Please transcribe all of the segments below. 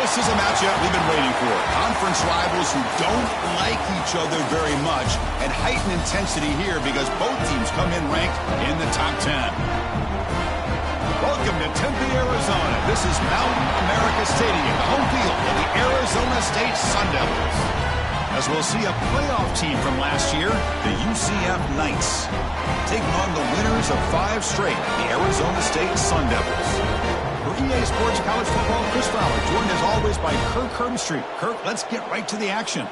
This is a matchup we've been waiting for. Conference rivals who don't like each other very much, and heightened intensity here because both teams come in ranked in the top 10. Welcome to Tempe, Arizona. This is Mountain America Stadium, the home field of the Arizona State Sun Devils. As we'll see a playoff team from last year, the UCF Knights, taking on the winners of 5 straight, the Arizona State Sun Devils. For EA Sports College Football, Chris Fowler, joined as always by Kirk Herbstreit. Kirk, let's get right to the action.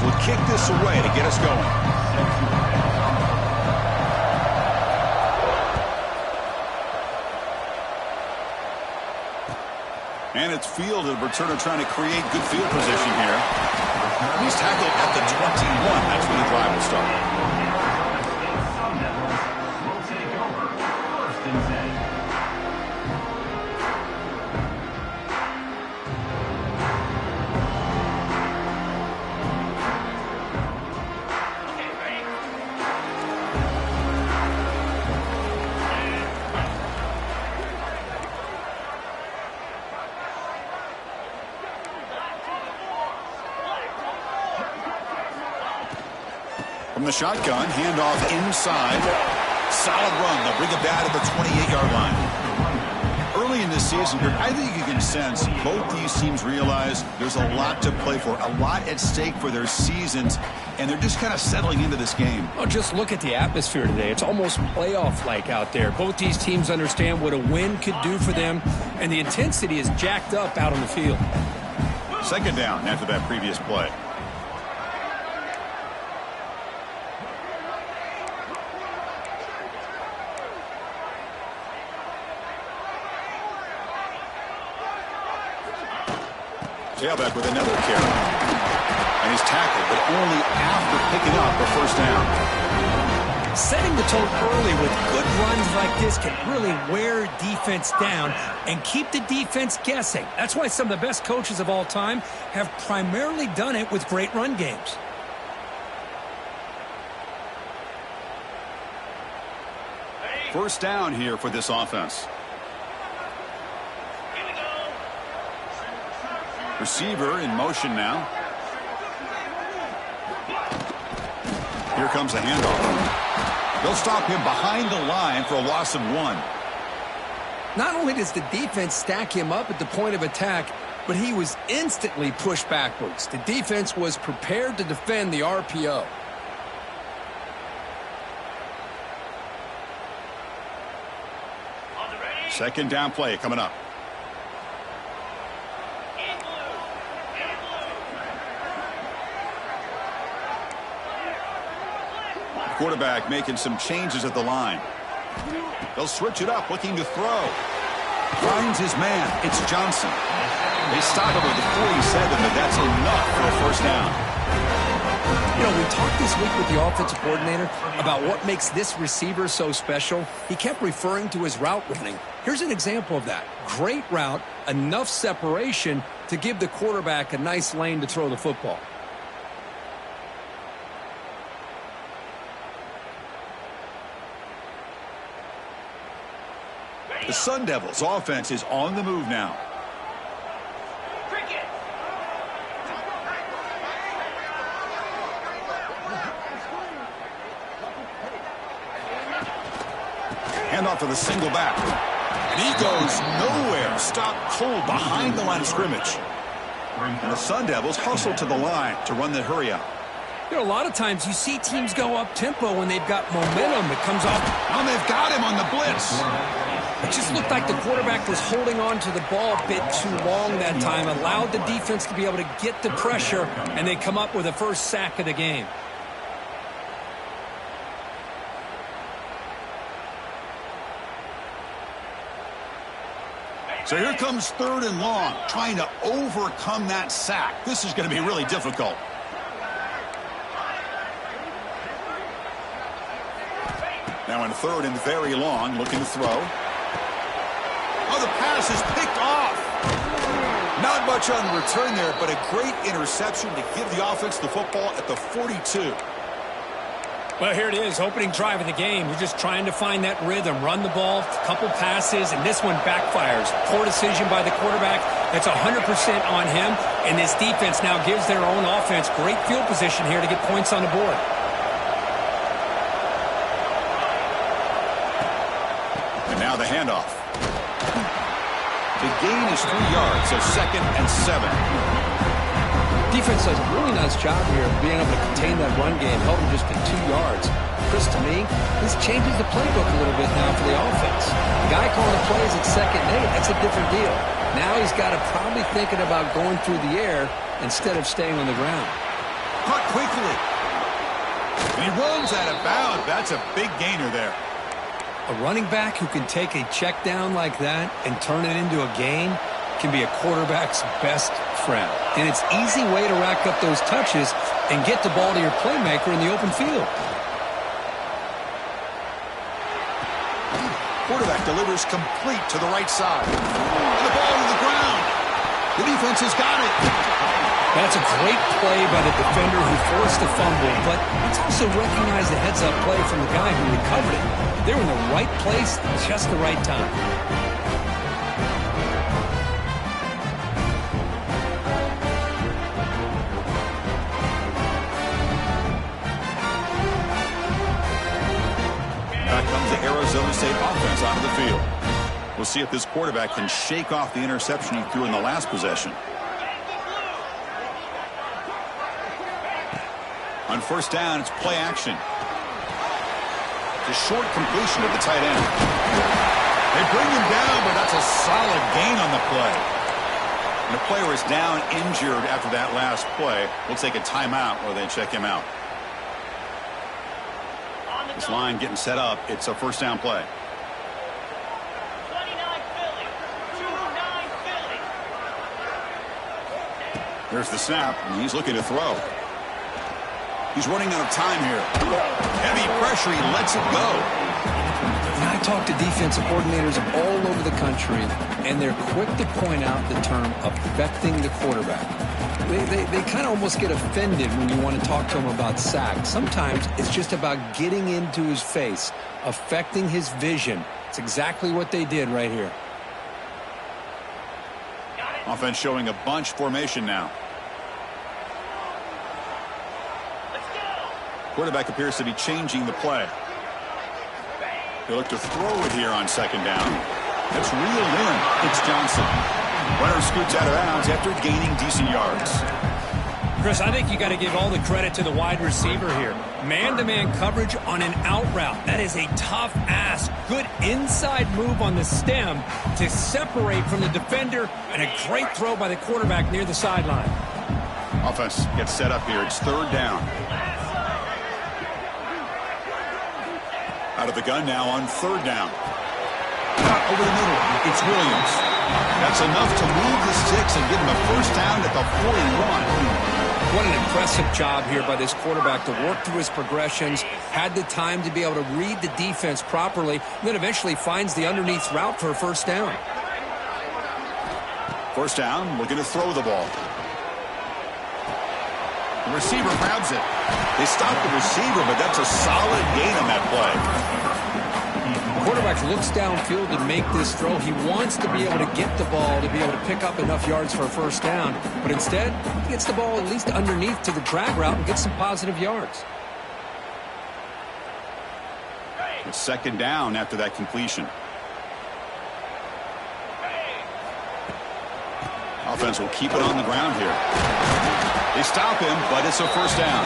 Will kick this away to get us going. And it's fielded. Returner trying to create good field position here. He's tackled at the 21. That's when the drive will start. From the shotgun, handoff inside. Solid run. They'll bring it back to the 28-yard line. Early in this season, I think you can sense both these teams realize there's a lot to play for, a lot at stake for their seasons, and they're just kind of settling into this game. Well, just look at the atmosphere today. It's almost playoff-like out there. Both these teams understand what a win could do for them, and the intensity is jacked up out on the field. Second down after that previous play. Tailback with another carry. And he's tackled, but only after picking up the first down. Setting the tone early with good runs like this can really wear defense down and keep the defense guessing. That's why some of the best coaches of all time have primarily done it with great run games. First down here for this offense. Receiver in motion now. Here comes the handoff. They'll stop him behind the line for a loss of 1. Not only does the defense stack him up at the point of attack, but he was instantly pushed backwards. The defense was prepared to defend the RPO. Second down play coming up. Quarterback making some changes at the line. They'll switch it up, looking to throw. Finds his man. It's Johnson. They stop him at the 47, but that's enough for a first down. You know, we talked this week with the offensive coordinator about what makes this receiver so special. He kept referring to his route running. Here's an example of that. Great route, enough separation to give the quarterback a nice lane to throw the football. The Sun Devils offense is on the move now. Handoff to the single back. And he goes nowhere. Stopped cold behind the line of scrimmage. And the Sun Devils hustle to the line to run the hurry out. You know, a lot of times you see teams go up-tempo when they've got momentum that comes off. And they've got him on the blitz. It just looked like the quarterback was holding on to the ball a bit too long that time, allowed the defense to be able to get the pressure, and they come up with the first sack of the game. So here comes 3rd and long, trying to overcome that sack. This is going to be really difficult. Now in third and very long, looking to throw. Oh, the pass is picked off. Not much on the return there, but a great interception to give the offense the football at the 42. Well, here it is, opening drive of the game. You're just trying to find that rhythm, run the ball, a couple passes, and this one backfires. Poor decision by the quarterback. That's 100% on him, and this defense now gives their own offense great field position here to get points on the board. And now the handoff. The gain is 3 yards, so 2nd and 7. Defense does a really nice job here of being able to contain that run game, held him just to 2 yards. Chris, to me, this changes the playbook a little bit now for the offense. The guy calling the plays at 2nd and 8, that's a different deal. Now he's got to probably thinking about going through the air instead of staying on the ground. Caught quickly. And he runs out of bounds. That's a big gainer there. A running back who can take a check down like that and turn it into a gain can be a quarterback's best friend. And it's an easy way to rack up those touches and get the ball to your playmaker in the open field. Quarterback delivers complete to the right side. And the ball to the ground. The defense has got it. That's a great play by the defender who forced the fumble, but let's also recognize the heads-up play from the guy who recovered it. They were in the right place at just the right time. Arizona State offense onto the field. We'll see if this quarterback can shake off the interception he threw in the last possession. On first down, it's play action. The short completion of the tight end. They bring him down, but that's a solid gain on the play. And the player is down injured after that last play. We'll take a timeout while they check him out. This line getting set up. It's a first down play. 29 Philly. 29 Philly. There's the snap, and he's looking to throw. He's running out of time here. Heavy pressure. He lets it go. And I talk to defensive coordinators all over the country, and they're quick to point out the term affecting the quarterback. They kind of almost get offended when you want to talk to them about sacks. Sometimes it's just about getting into his face, affecting his vision. It's exactly what they did right here. Offense showing a bunch formation now. Quarterback appears to be changing the play. They look to throw it here on 2nd down. That's reeled in. It's Johnson. Runner scoots out of bounds after gaining decent yards. Chris, I think you got to give all the credit to the wide receiver here. Man-to-man coverage on an out route. That is a tough ask. Good inside move on the stem to separate from the defender, and a great throw by the quarterback near the sideline. Offense gets set up here. It's 3rd down. Out of the gun now on 3rd down. Over the middle. It's Williams. That's enough to move the sticks and give him a first down at the 41. What an impressive job here by this quarterback to work through his progressions, had the time to be able to read the defense properly, and then eventually finds the underneath route for a first down. First down, looking to throw the ball. The receiver grabs it. They stop the receiver, but that's a solid gain on that play. The quarterback looks downfield to make this throw. He wants to be able to get the ball to be able to pick up enough yards for a first down, but instead he gets the ball at least underneath to the drag route and gets some positive yards. It's 2nd down after that completion. Offense will keep it on the ground here. They stop him, but it's a first down.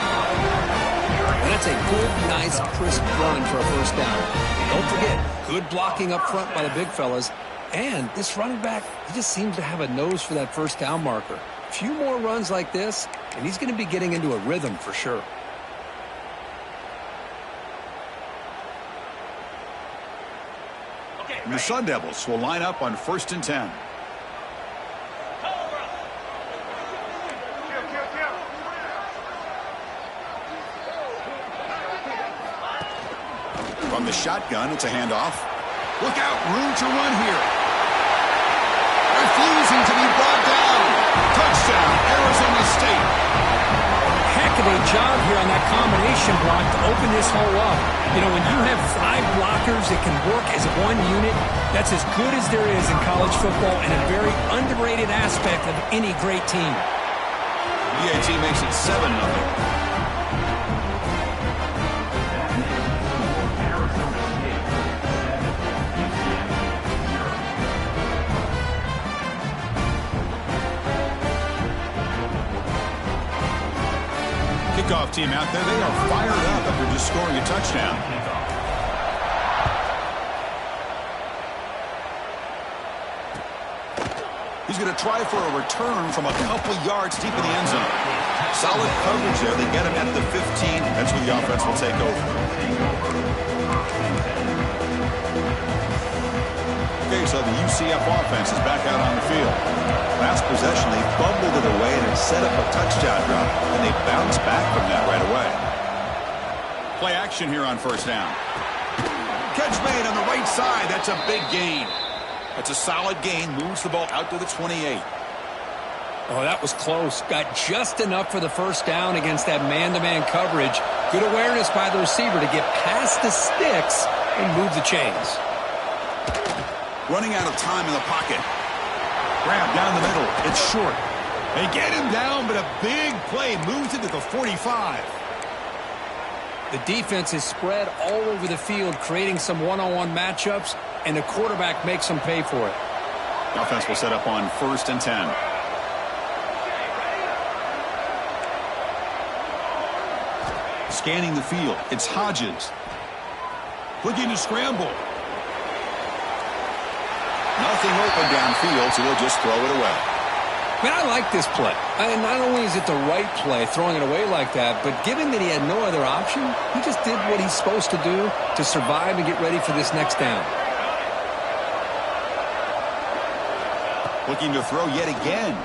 And that's a good, nice, crisp run for a first down. Don't forget, good blocking up front by the big fellas. And this running back, he just seems to have a nose for that first down marker. A few more runs like this, and he's going to be getting into a rhythm for sure. And the Sun Devils will line up on 1st and 10. From the shotgun, it's a handoff. Look out, room to run here. Refusing to be brought down. Touchdown, Arizona State. Heck of a job here on that combination block to open this hole up. You know, when you have 5 blockers that can work as one unit, that's as good as there is in college football and a very underrated aspect of any great team. BAT makes it 7-0. Kickoff team out there, they are fired up after just scoring a touchdown. He's going to try for a return from a couple yards deep in the end zone. Solid coverage there. They get him at the 15. That's where the offense will take over. Okay, so the UCF offense is back out on the field. Last possession, they fumbled it away and it set up a touchdown drop, and they bounced back from that right away. Play action here on first down. Catch made on the right side. That's a big gain. That's a solid gain. Moves the ball out to the 28. Oh, that was close. Got just enough for the first down against that man-to-man coverage. Good awareness by the receiver to get past the sticks and move the chains. Running out of time in the pocket. Grab down the middle. It's short. They get him down, but a big play moves it to the 45. The defense is spread all over the field, creating some one-on-one matchups, and the quarterback makes them pay for it. The offense will set up on 1st and 10. Scanning the field. It's Hodges. Looking to scramble. Nothing open downfield, so he'll just throw it away. Man, I like this play. And not only is it the right play, throwing it away like that, but given that he had no other option, he just did what he's supposed to do to survive and get ready for this next down. Looking to throw yet again.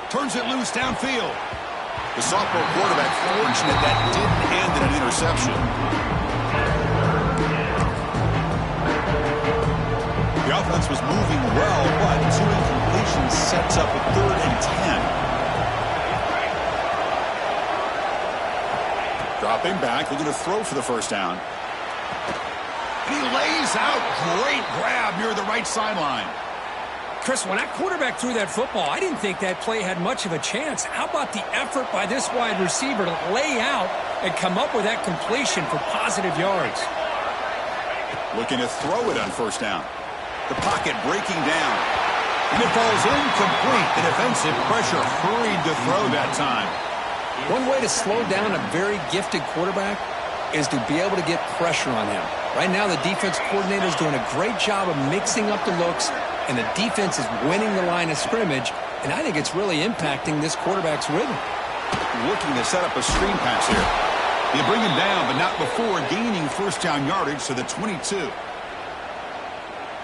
Turns it loose downfield. The sophomore quarterback fortunate that didn't end in an interception. The offense was moving well, but 2 incompletions sets up a 3rd and 10. Dropping back, looking to throw for the first down. He lays out. Great grab near the right sideline. Chris, when that quarterback threw that football, I didn't think that play had much of a chance. How about the effort by this wide receiver to lay out and come up with that completion for positive yards? Looking to throw it on first down. The pocket breaking down. And it falls incomplete. The defensive pressure hurried to throw that time. One way to slow down a very gifted quarterback is to be able to get pressure on him. Right now, the defense coordinator is doing a great job of mixing up the looks, and the defense is winning the line of scrimmage, and I think it's really impacting this quarterback's rhythm. Looking to set up a screen pass here. They bring him down, but not before gaining first down yardage to the 22.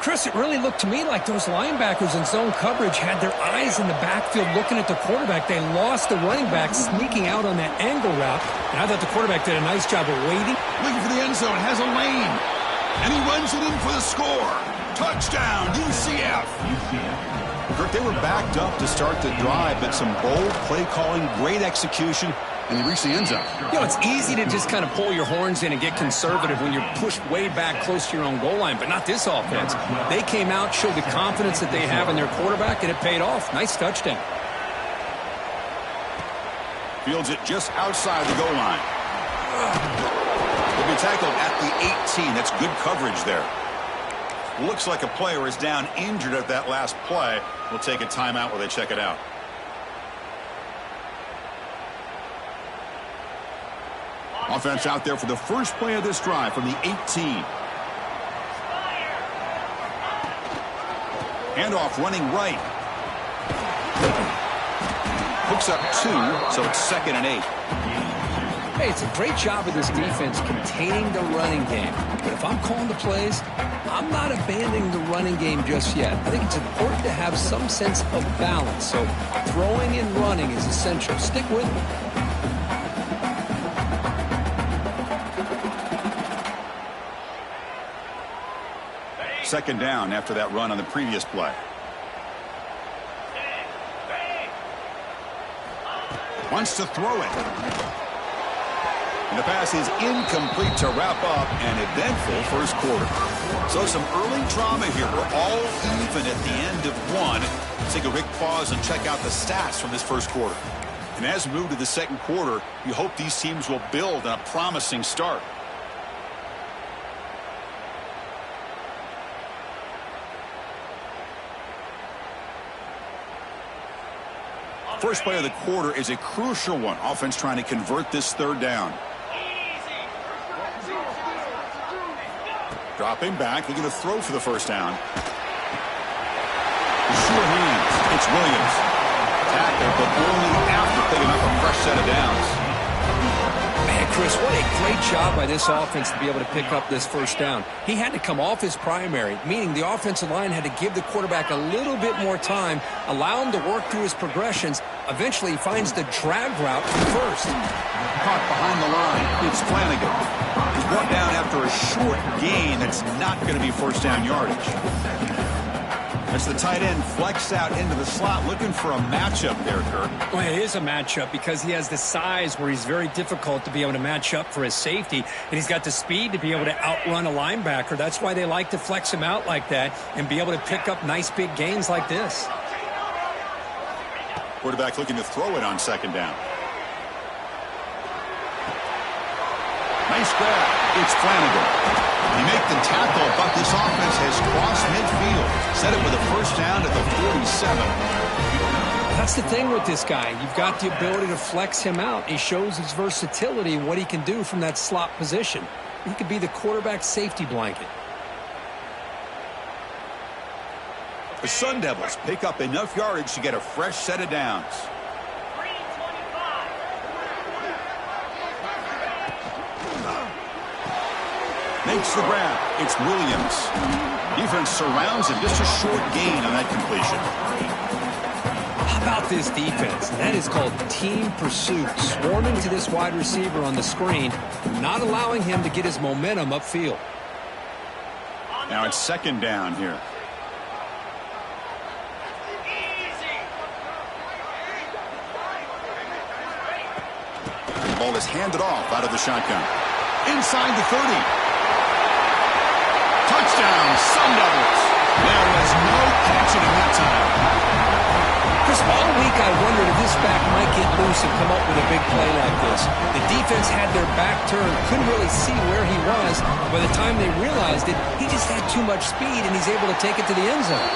Chris, it really looked to me like those linebackers in zone coverage had their eyes in the backfield looking at the quarterback. They lost the running back sneaking out on that angle route, and I thought the quarterback did a nice job of waiting. Looking for the end zone, has a lane, and he runs it in for the score. Touchdown, UCF. Kirk, they were backed up to start the drive, but some bold play calling, great execution, and they reached the end zone. You know, it's easy to just kind of pull your horns in and get conservative when you're pushed way back close to your own goal line, but not this offense. They came out, showed the confidence that they have in their quarterback, and it paid off. Nice touchdown. Fields it just outside the goal line. He'll be tackled at the 18. That's good coverage there. Looks like a player is down injured at that last play. We'll take a timeout while they check it out. Offense out there for the first play of this drive from the 18. Handoff running right. Hooks up 2, so it's 2nd and 8. Hey, it's a great job of this defense containing the running game. But if I'm calling the plays, I'm not abandoning the running game just yet. I think it's important to have some sense of balance. So throwing and running is essential. Stick with me. second down after that run on the previous play. Wants to throw it. And the pass is incomplete to wrap up an eventful first quarter. So some early drama here. We're all even at the end of one. Let's take a quick pause and check out the stats from this first quarter. And as we move to the second quarter, you hope these teams will build on a promising start. First play of the quarter is a crucial one. Offense trying to convert this third down. Dropping back, looking to throw for the first down. Sure hands. It's Williams. Tackle, but only after picking up a fresh set of downs. Man, Chris, what a great job by this offense to be able to pick up this first down. He had to come off his primary, meaning the offensive line had to give the quarterback a little bit more time, allow him to work through his progressions. Eventually, he finds the drag route first. Caught behind the line. It's Flanagan. He's brought down after a short gain that's not going to be first down yardage. As the tight end flexed out into the slot, looking for a matchup there, Kirk. Well, it is a matchup because he has the size where he's very difficult to be able to match up for his safety, and he's got the speed to be able to outrun a linebacker. That's why they like to flex him out like that and be able to pick up nice big gains like this. Quarterback looking to throw it on second down. Nice grab. It's Flanagan. He made the tackle, but this offense has crossed midfield. Set it with a first down at the 47. That's the thing with this guy. You've got the ability to flex him out. He shows his versatility, what he can do from that slot position. He could be the quarterback safety blanket. The Sun Devils pick up enough yardage to get a fresh set of downs. Makes the grab. It's Williams. Defense surrounds him. Just a short gain on that completion. How about this defense? That is called team pursuit. Swarming to this wide receiver on the screen, not allowing him to get his momentum upfield. Now it's second down here. The ball is handed off out of the shotgun. Inside the 30. Touchdown, Sun Devils. There was no catching him that time. Chris, all week I wondered if this back might get loose and come up with a big play like this. The defense had their back turned, couldn't really see where he was. By the time they realized it, he just had too much speed, and he's able to take it to the end zone.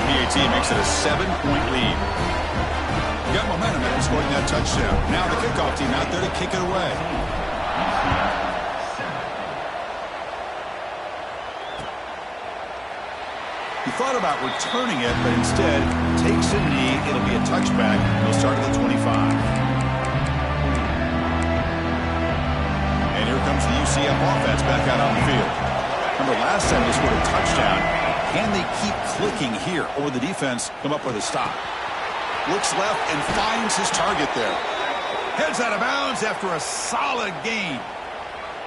PAT makes it a 7-point lead. Got momentum after scoring that touchdown. Now the kickoff team out there to kick it away. He thought about returning it, but instead takes a knee. It'll be a touchback. He'll start at the 25. And here comes the UCF offense back out on the field. Remember, last time they scored a touchdown. Can they keep clicking here, or will the defense come up with a stop? Looks left and finds his target there. Heads out of bounds after a solid gain.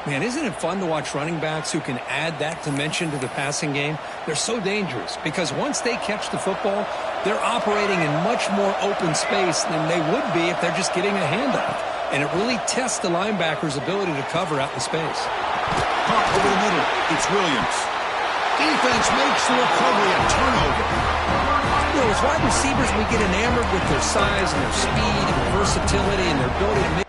Man, isn't it fun to watch running backs who can add that dimension to the passing game? They're so dangerous because once they catch the football, they're operating in much more open space than they would be if they're just getting a handoff. And it really tests the linebacker's ability to cover out in space. Caught over the middle. It's Williams. Defense makes the recovery, a turnover. You know, as wide receivers, we get enamored with their size and their speed and their versatility and their ability to make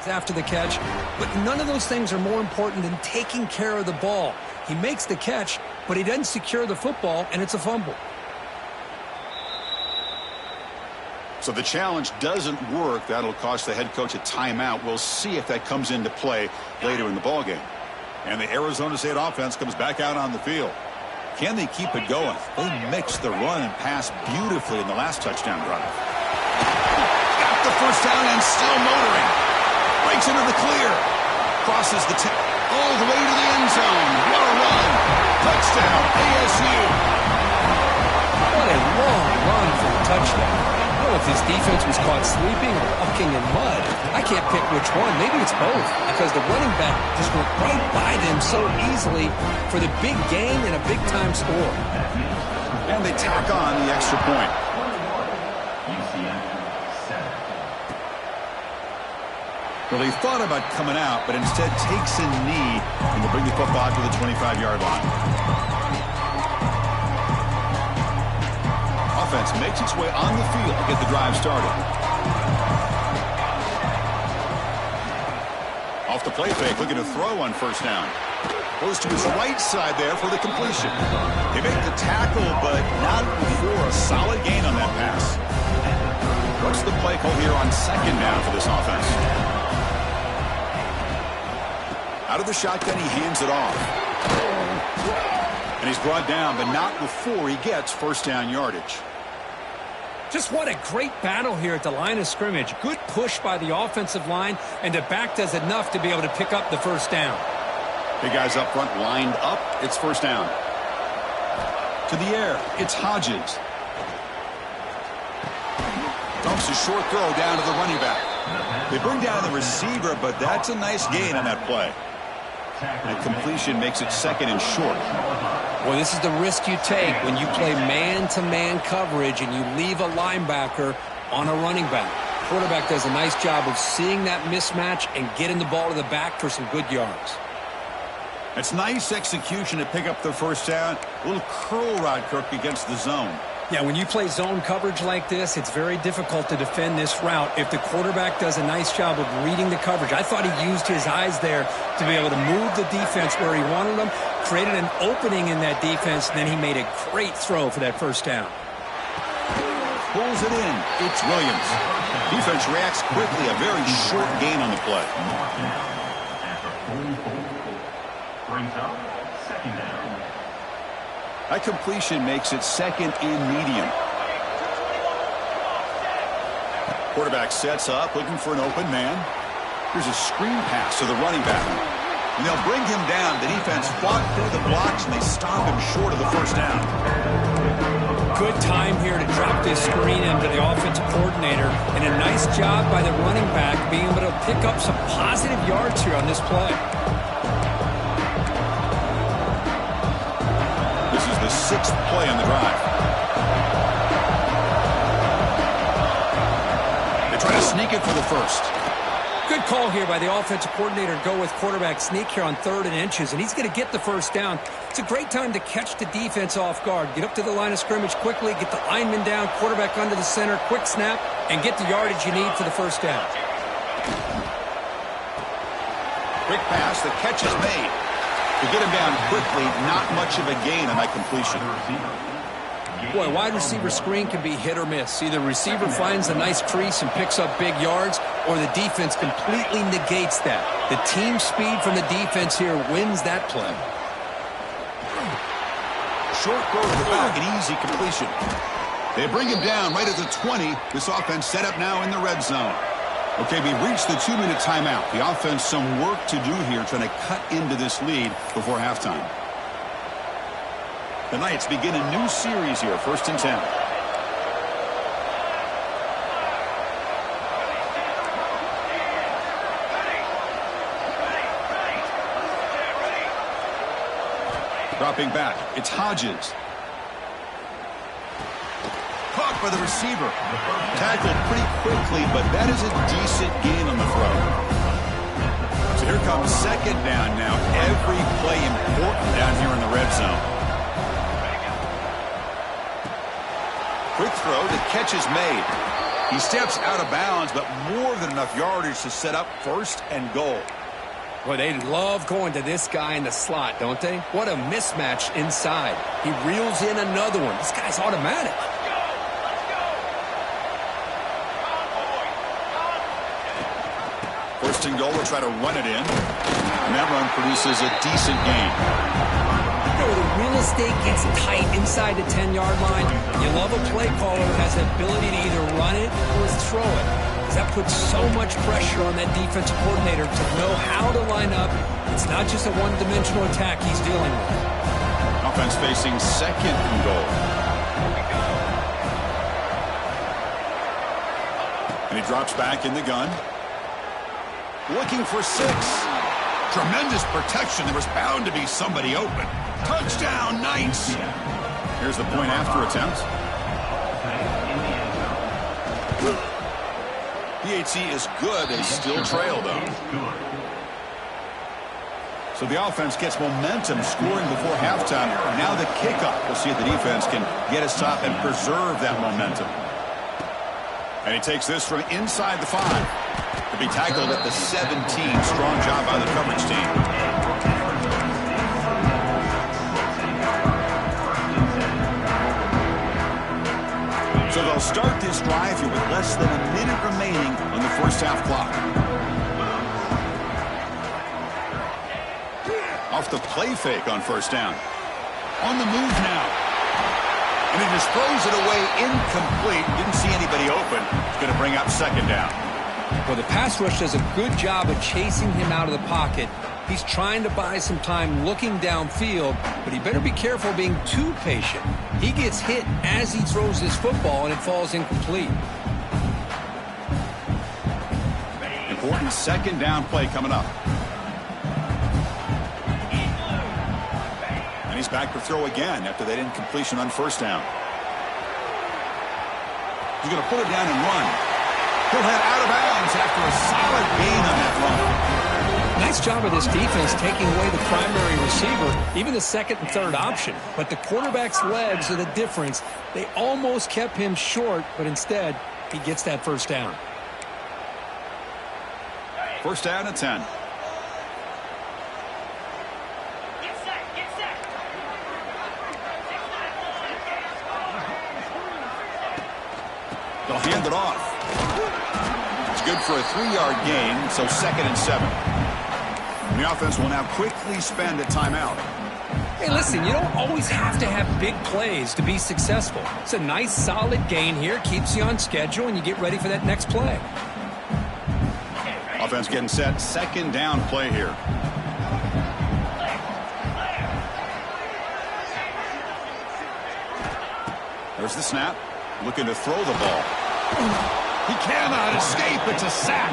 after the catch, but none of those things are more important than taking care of the ball. He makes the catch, but he doesn't secure the football, and it's a fumble. So the challenge doesn't work. That'll cost the head coach a timeout. We'll see if that comes into play later in the ballgame. And the Arizona State offense comes back out on the field. Can they keep it going? They mixed the run and pass beautifully in the last touchdown drive. Got the first down and still motoring. Breaks into the clear. Crosses the 10. All the way to the end zone. What a run. Touchdown, ASU. What a long run for a touchdown. don't know if his defense was caught sleeping or walking in mud. I can't pick which one. Maybe it's both, because the running back just went right by them so easily for the big gain and a big-time score. And they tack on the extra point. Well, he thought about coming out, but instead takes a knee and will bring the football to the 25-yard line. Offense makes its way on the field to get the drive started. Off the play fake, looking to throw on first down. Goes to his right side there for the completion. They make the tackle, but not before a solid gain on that pass. What's the play call here on second down for this offense? Out of the shotgun, he hands it off. And he's brought down, but not before he gets first down yardage. Just what a great battle here at the line of scrimmage. Good push by the offensive line, and the back does enough to be able to pick up the first down. Big guys up front lined up. It's first down. To the air, it's Hodges. Dumps a short throw down to the running back. They bring down the receiver, but that's a nice gain on that play. And completion makes it second and short. Well, this is the risk you take when you play man-to-man coverage and you leave a linebacker on a running back. Quarterback does a nice job of seeing that mismatch and getting the ball to the back for some good yards. It's nice execution to pick up the first down. A little curl rod, Kirk, against the zone. Yeah, when you play zone coverage like this, it's very difficult to defend this route if the quarterback does a nice job of reading the coverage. I thought he used his eyes there to be able to move the defense where he wanted them, created an opening in that defense, and then he made a great throw for that first down. Pulls it in. It's Williams. Defense reacts quickly. A very short gain on the play. Brings up second down. That completion makes it second and medium. Quarterback sets up, looking for an open man. Here's a screen pass to the running back. And they'll bring him down. The defense fought through the blocks, and they stop him short of the first down. Good time here to drop this screen into the offensive coordinator, and a nice job by the running back being able to pick up some positive yards here on this play. This is the sixth play on the drive. They try to sneak it for the first. Good call here by the offensive coordinator to go with quarterback sneak here on 3rd and inches, and he's going to get the first down. It's a great time to catch the defense off guard. Get up to the line of scrimmage quickly, get the lineman down, quarterback under the center, quick snap, and get the yardage you need for the first down. Quick pass, the catch is made. To get him down quickly, not much of a gain on that completion. Boy, wide receiver screen can be hit or miss. Either receiver finds a nice crease and picks up big yards, or the defense completely negates that. The team speed from the defense here wins that play. Short throw to the back, an easy completion. They bring him down right at the 20. This offense set up now in the red zone. Okay, we reached the 2-minute timeout. The offense some work to do here, trying to cut into this lead before halftime. The Knights begin a new series here, 1st and 10. Dropping back, it's Hodges. Caught by the receiver. Tackled pretty quickly, but that is a decent gain on the throw. So here comes second down now. Every play important down here in the red zone. Quick throw, the catch is made. He steps out of bounds, but more than enough yardage to set up 1st and goal. Boy, they love going to this guy in the slot, don't they? What a mismatch inside. He reels in another one. This guy's automatic. First and goal, we'll try to run it in. And that run produces a decent gain. You know, the real estate gets tight inside the 10-yard line. You love a play caller who has the ability to either run it or throw it. Because that puts so much pressure on that defensive coordinator to know how to line up. It's not just a one-dimensional attack he's dealing with. Offense facing second and goal. And he drops back in the gun. Looking for 6. Tremendous protection. There was bound to be somebody open. Touchdown, Knights. Here's the point after attempt. PAT is good. They still trail, though. So the offense gets momentum scoring before halftime. Now the kickoff. We'll see if the defense can get a stop and preserve that momentum. And he takes this from inside the 5. To be tackled at the 17. Strong job by the coverage team. So they'll start this drive here with less than a minute remaining on the first half clock. Off the play fake on first down. On the move now. And he just throws it away incomplete. Didn't see anybody open. It's going to bring up second down. Well, the pass rush does a good job of chasing him out of the pocket. He's trying to buy some time looking downfield, but he better be careful being too patient. He gets hit as he throws his football, and it falls incomplete. Important second down play coming up. And he's back to throw again after that incompletion on first down. He's going to put it down and run. He'll head out of bounds after a solid gain on that run. Nice job of this defense taking away the primary receiver, even the second and third option. But the quarterback's legs are the difference. They almost kept him short, but instead, he gets that first down. First down at 10. Get set, get set. They'll hand it off. It's good for a 3-yard gain, so second and 7. And the offense will now quickly spend a timeout. Hey, listen, you don't always have to have big plays to be successful. It's a nice, solid gain here. Keeps you on schedule, and you get ready for that next play. Offense getting set. Second down play here. There's the snap. Looking to throw the ball. He cannot escape. It's a sack.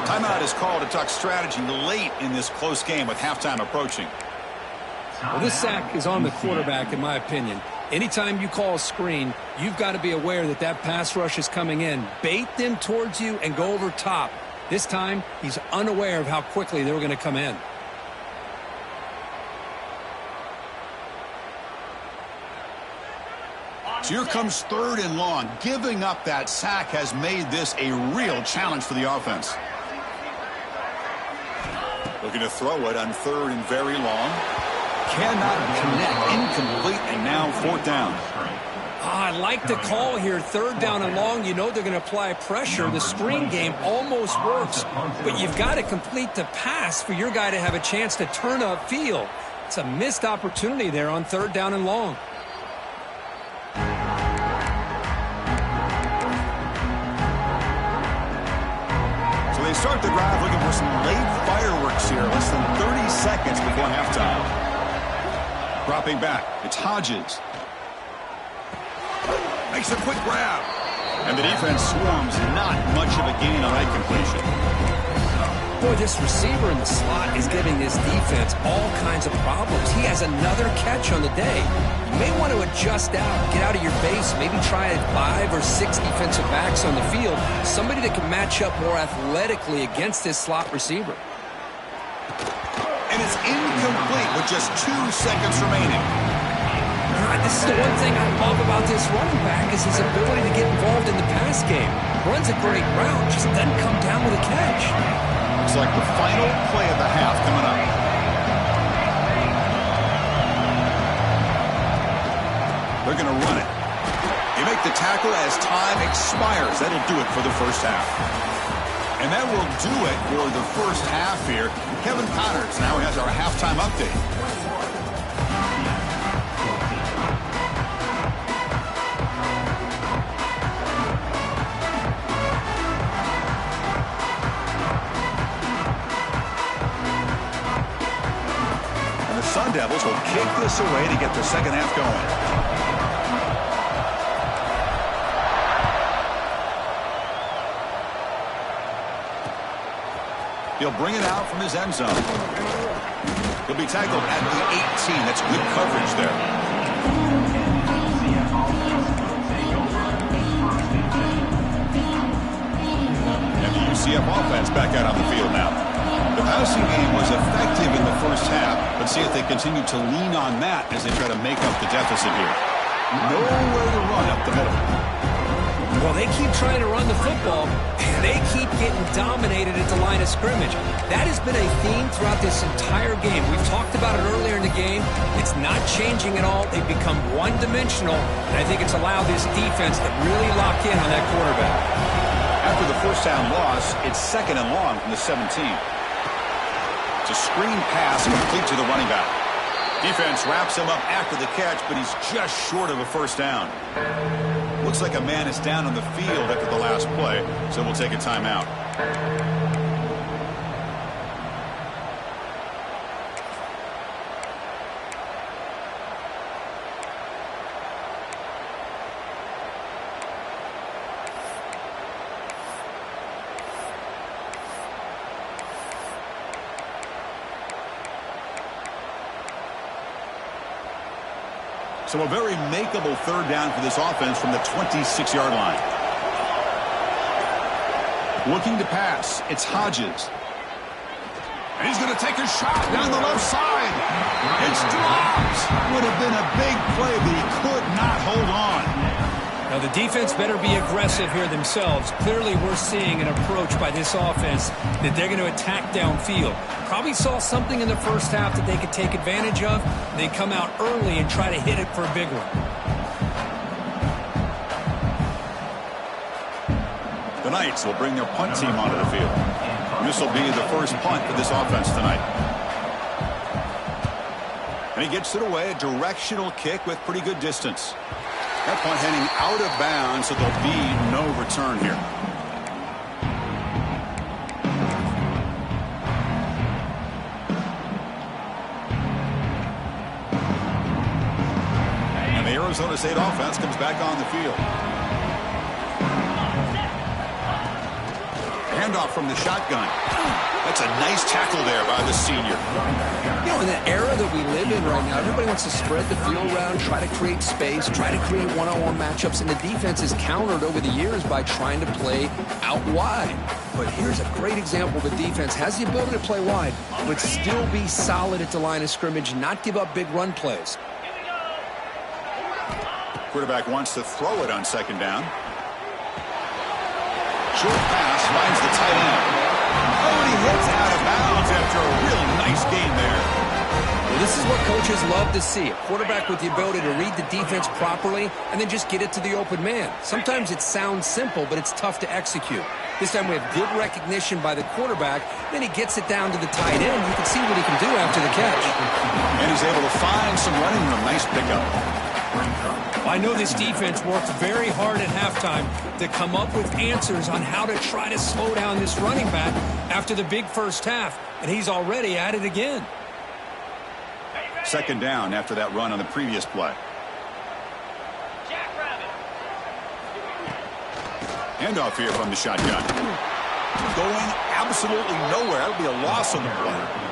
Timeout is called to talk strategy late in this close game with halftime approaching. Well, this sack is on the quarterback, in my opinion. Anytime you call a screen, you've got to be aware that that pass rush is coming in. Bait them towards you and go over top. This time, he's unaware of how quickly they were going to come in. So here comes third and long. Giving up that sack has made this a real challenge for the offense. Looking to throw it on third and very long. Cannot connect. Incomplete, and now fourth down. I like the call here. Third down and long. You know they're going to apply pressure. The screen game almost works, but you've got to complete the pass for your guy to have a chance to turn upfield. It's a missed opportunity there on third down and long. So they start the drive looking for some late fireworks here. Less than 30 seconds before halftime. Dropping back. It's Hodges. Makes a quick grab. And the defense swarms. Not much of a gain on that completion. Boy, this receiver in the slot is giving this defense all kinds of problems. He has another catch on the day. You may want to adjust out, get out of your base, maybe try 5 or 6 defensive backs on the field. Somebody that can match up more athletically against this slot receiver. And it's incomplete with just 2 seconds remaining. This is the one thing I love about this running back is his ability to get involved in the pass game. Runs a great route, just doesn't come down with a catch. Looks like the final play of the half coming up. They're going to run it. They make the tackle as time expires. That'll do it for the first half. And that will do it for the first half here. Kevin Connors now has our halftime update. Sun Devils will kick this away to get the second half going. He'll bring it out from his end zone. He'll be tackled at the 18. That's good coverage there. And the UCF offense back out on the field now. The passing game was effective in the first half. Let's see if they continue to lean on that as they try to make up the deficit here. Nowhere to run up the middle. Well, they keep trying to run the football, and they keep getting dominated at the line of scrimmage. That has been a theme throughout this entire game. We've talked about it earlier in the game. It's not changing at all. They've become one-dimensional, and I think it's allowed this defense to really lock in on that quarterback. After the first down loss, it's 2nd and long from the 17. It's a screen pass complete to the running back. Defense wraps him up after the catch, but he's just short of a first down. Looks like a man is down on the field after the last play, so we'll take a timeout. So a very makeable 3rd down for this offense from the 26-yard line. Looking to pass. It's Hodges. And he's going to take a shot down the left side. It's dropped. Would have been a big play, but he could not hold on. Now, the defense better be aggressive here themselves. Clearly, we're seeing an approach by this offense that they're going to attack downfield. Probably saw something in the first half that they could take advantage of. They come out early and try to hit it for a big one. The Knights will bring their punt team onto the field. This will be the first punt for this offense tonight. And he gets it away, a directional kick with pretty good distance. That punt heading out of bounds, so there'll be no return here. And the Arizona State offense comes back on the field. Handoff from the shotgun. That's a nice tackle there by the senior. You know, in the era that we live in right now, everybody wants to spread the field around, try to create space, try to create one-on-one matchups, and the defense is countered over the years by trying to play out wide. But here's a great example. The defense has the ability to play wide, but still be solid at the line of scrimmage, not give up big run plays. Quarterback wants to throw it on 2nd down. Short pass finds the tight end. Oh, and he hits out of bounds after a real nice game there. Well, this is what coaches love to see. A quarterback with the ability to read the defense properly and then just get it to the open man. Sometimes it sounds simple, but it's tough to execute. This time we have good recognition by the quarterback. Then he gets it down to the tight end. You can see what he can do after the catch. And he's able to find some running room. Nice pickup. I know this defense worked very hard at halftime to come up with answers on how to try to slow down this running back after the big first half, and he's already at it again. 2nd down after that run on the previous play. Handoff here from the shotgun. Going absolutely nowhere. That'll be a loss on the play.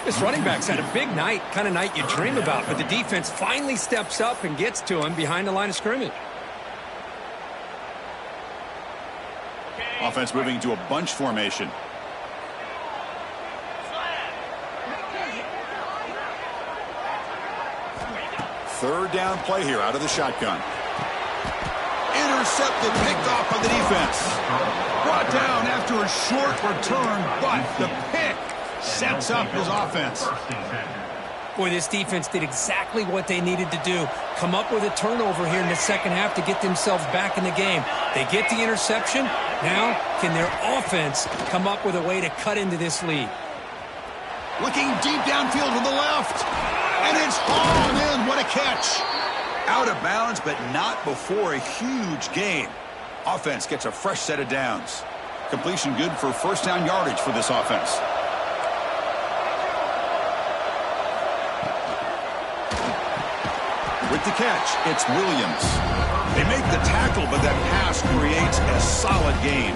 This running back's had a big night, kind of night you dream about, but the defense finally steps up and gets to him behind the line of scrimmage. Offense moving to a bunch formation. Third down play here out of the shotgun. Intercepted, picked off by the defense. Brought down after a short return, but the pick sets up his offense. Boy, this defense did exactly what they needed to do. Come up with a turnover here in the second half to get themselves back in the game. They get the interception. Now, can their offense come up with a way to cut into this lead? Looking deep downfield to the left. And it's hauled in. What a catch. Out of bounds, but not before a huge gain. Offense gets a fresh set of downs. Completion good for first down yardage for this offense. With the catch, it's Williams. They make the tackle, but that pass creates a solid gain.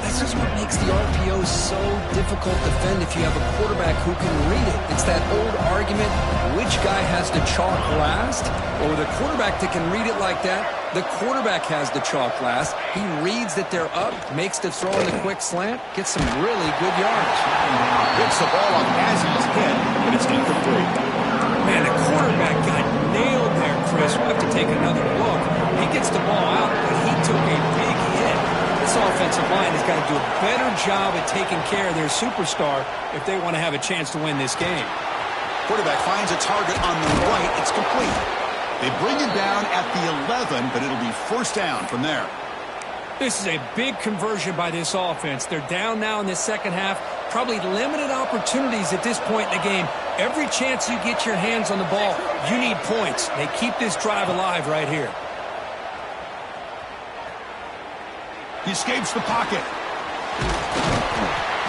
That's This is what makes the RPO so difficult to defend if you have a quarterback who can read it. It's that old argument, which guy has the chalk last? Well, with a quarterback that can read it like that, the quarterback has the chalk last. He reads that they're up, makes the throw in the quick slant, gets some really good yards. Picks the ball up as he's hit, but it's incomplete. Man, the quarterback got nailed there, Chris. We'll have to take another look. He gets the ball out, but he took a big hit. This offensive line has got to do a better job at taking care of their superstar if they want to have a chance to win this game. Quarterback finds a target on the right. It's complete. They bring him down at the 11, but it'll be first down from there. This is a big conversion by this offense. They're down now in the second half. Probably limited opportunities at this point in the game. Every chance you get your hands on the ball, you need points. They keep this drive alive right here. He escapes the pocket.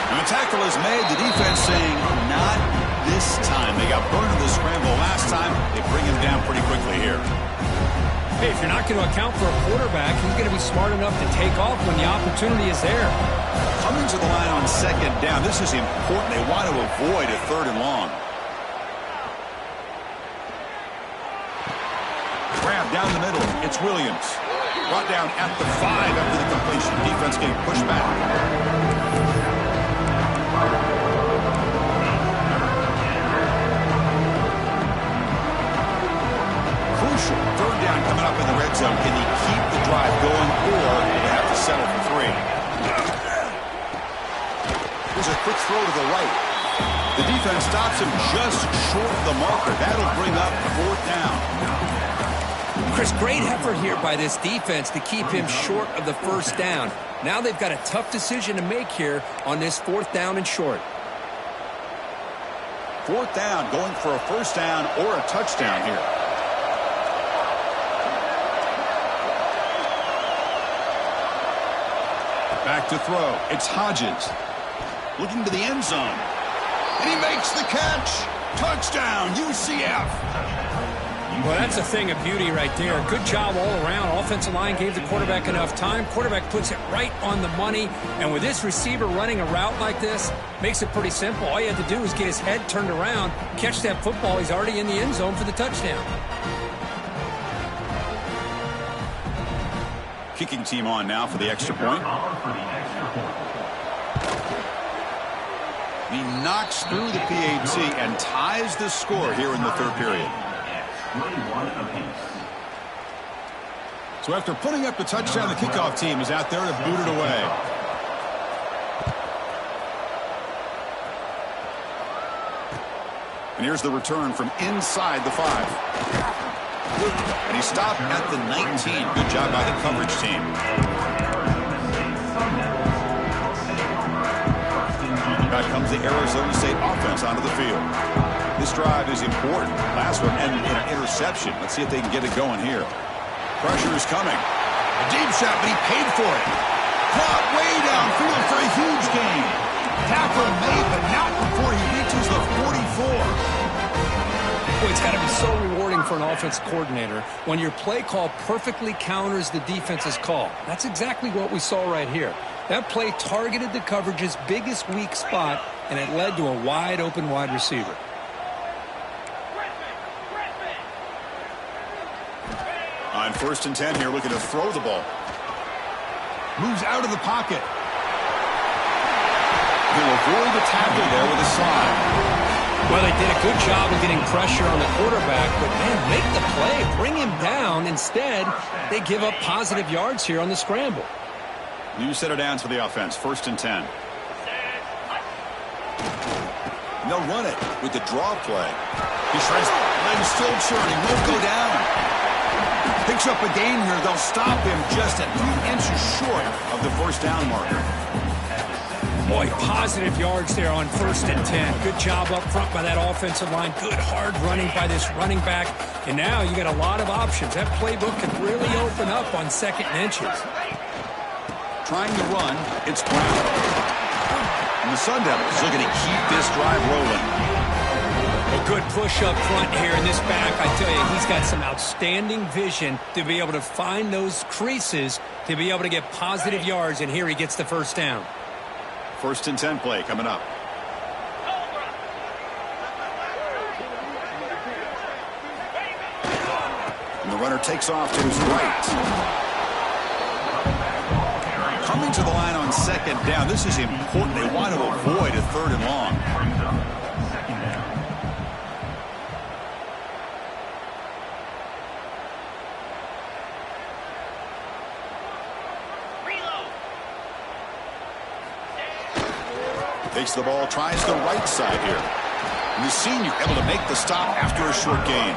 And the tackle is made. The defense saying, not this time. They got burned in the scramble last time. They bring him down pretty quickly here. Hey, if you're not going to account for a quarterback, he's going to be smart enough to take off when the opportunity is there. Coming to the line on second down. This is important. They want to avoid a third and long. Grab down the middle. It's Williams. Brought down at the 5 after the completion. Defense getting pushed back. Crucial. Third down coming up in the red zone. Can he keep the drive going, or do they have to settle for 3? Here's a quick throw to the right. The defense stops him just short of the marker. That'll bring up fourth down. Chris, great effort here by this defense to keep him short of the first down. Now they've got a tough decision to make here on this fourth down and short. Fourth down, going for a first down or a touchdown here. Back to throw. It's Hodges. Looking to the end zone. And he makes the catch. Touchdown, UCF. Well, that's a thing of beauty right there. Good job all around. Offensive line gave the quarterback enough time. Quarterback puts it right on the money. And with this receiver running a route like this, makes it pretty simple. All you have to do is get his head turned around, catch that football. He's already in the end zone for the touchdown. Kicking team on now for the extra point. He knocks through the PAT and ties the score here in the third period. So after putting up the touchdown, the kickoff team is out there to boot it away. And here's the return from inside the 5. And he stopped at the 19. Good job by the coverage team. Back comes the Arizona State offense onto the field. This drive is important. Last one ended in an interception. Let's see if they can get it going here. Pressure is coming. A deep shot, but he paid for it. Caught way downfield for a huge gain. Tackle made, but not before he reaches the 44. Boy, it's got to be so rewarding for an offensive coordinator when your play call perfectly counters the defense's call. That's exactly what we saw right here. That play targeted the coverage's biggest weak spot, and it led to a wide-open wide receiver. On 1st and 10 here, looking to throw the ball. Moves out of the pocket. He'll avoid the tackle there with a slide. Well, they did a good job of getting pressure on the quarterback, but, man, make the play. Bring him down. Instead, they give up positive yards here on the scramble. New set of downs for the offense. 1st and 10. And they'll run it with the draw play. He tries, legs still churning, won't go down. Picks up a gain here. They'll stop him just a few inches short of the first down marker. Boy, positive yards there on 1st and 10. Good job up front by that offensive line. Good hard running by this running back. And now you got a lot of options. That playbook can really open up on 2nd and inches. Trying to run, it's Brown. And the Sun Devils looking to keep this drive rolling. Well, Good push up front here in this back. I tell you, he's got some outstanding vision to be able to find those creases to be able to get positive yards, and here he gets the first down. 1st and 10 play coming up. And the runner takes off to his right. Coming to the line on 2nd down. This is important. They want to avoid a 3rd and long. Takes the ball, tries the right side here. And the senior able to make the stop after a short gain.